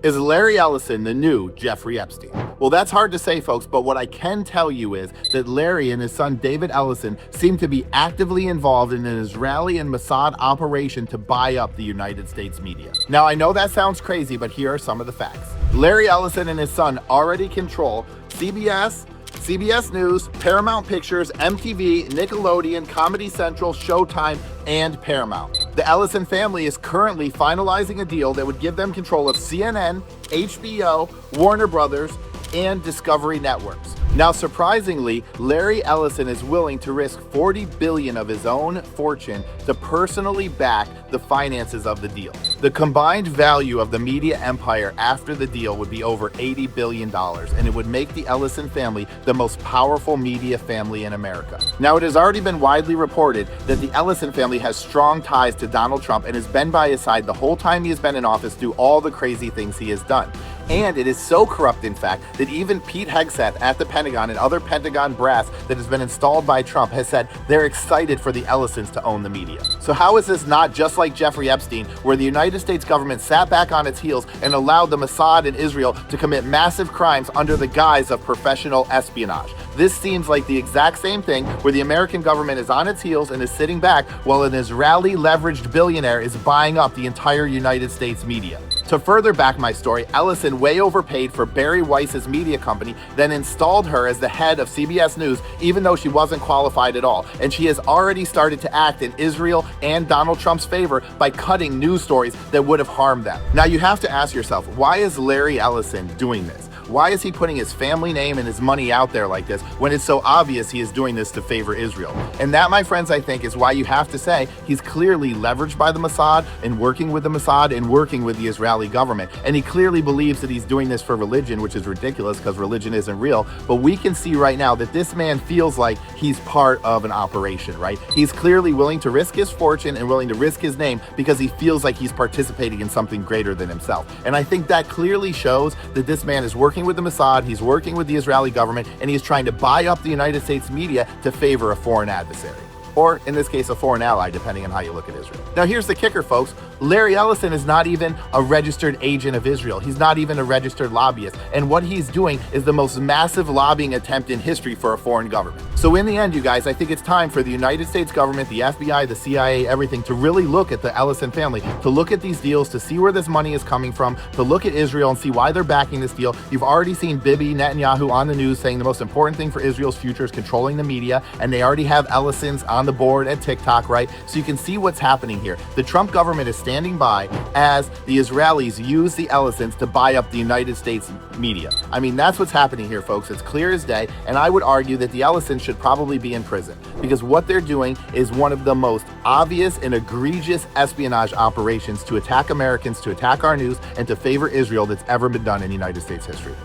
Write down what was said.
Is Larry Ellison the new Jeffrey Epstein? Well, that's hard to say, folks, but what I can tell you is that Larry and his son David Ellison seem to be actively involved in an Israeli and Mossad operation to buy up the United States media. Now, I know that sounds crazy, but here are some of the facts. Larry Ellison and his son already control CBS News, Paramount Pictures, MTV, Nickelodeon, Comedy Central, Showtime, and Paramount. The Ellison family is currently finalizing a deal that would give them control of CNN, HBO, Warner Brothers, and Discovery Networks. Now, surprisingly, Larry Ellison is willing to risk $40 billion of his own fortune to personally back the finances of the deal. The combined value of the media empire after the deal would be over $80 billion, and it would make the Ellison family the most powerful media family in America. Now, it has already been widely reported that the Ellison family has strong ties to Donald Trump and has been by his side the whole time he has been in office through all the crazy things he has done. And it is so corrupt, in fact, that even Pete Hegseth at the Pentagon and other Pentagon brass that has been installed by Trump has said they're excited for the Ellisons to own the media. So how is this not just like Jeffrey Epstein, where the United States government sat back on its heels and allowed the Mossad and Israel to commit massive crimes under the guise of professional espionage? This seems like the exact same thing where the American government is on its heels and is sitting back while an Israeli leveraged billionaire is buying up the entire United States media. To further back my story, Ellison way overpaid for Barry Weiss's media company, then installed her as the head of CBS News, even though she wasn't qualified at all. And she has already started to act in Israel and Donald Trump's favor by cutting news stories that would have harmed them. Now, you have to ask yourself, why is Larry Ellison doing this? Why is he putting his family name and his money out there like this when it's so obvious he is doing this to favor Israel? And that, my friends, I think is why you have to say he's clearly leveraged by the Mossad and working with the Mossad and working with the Israeli government. And he clearly believes that he's doing this for religion, which is ridiculous because religion isn't real. But we can see right now that this man feels like he's part of an operation, right? He's clearly willing to risk his fortune and willing to risk his name because he feels like he's participating in something greater than himself. And I think that clearly shows that this man is working with the Mossad, he's working with the Israeli government, and he's trying to buy up the United States media to favor a foreign adversary. Or, in this case, a foreign ally, depending on how you look at Israel. Now, here's the kicker, folks. Larry Ellison is not even a registered agent of Israel. He's not even a registered lobbyist. And what he's doing is the most massive lobbying attempt in history for a foreign government. So in the end, you guys, I think it's time for the United States government, the FBI, the CIA, everything, to really look at the Ellison family, to look at these deals, to see where this money is coming from, to look at Israel and see why they're backing this deal. You've already seen Bibi Netanyahu on the news saying the most important thing for Israel's future is controlling the media, and they already have Ellisons on the board at TikTok, right? So you can see what's happening here. The Trump government is standing by as the Israelis use the Ellisons to buy up the United States media. I mean, that's what's happening here, folks. It's clear as day, and I would argue that the Ellisons should probably be in prison because what they're doing is one of the most obvious and egregious espionage operations to attack Americans, to attack our news, and to favor Israel that's ever been done in United States history.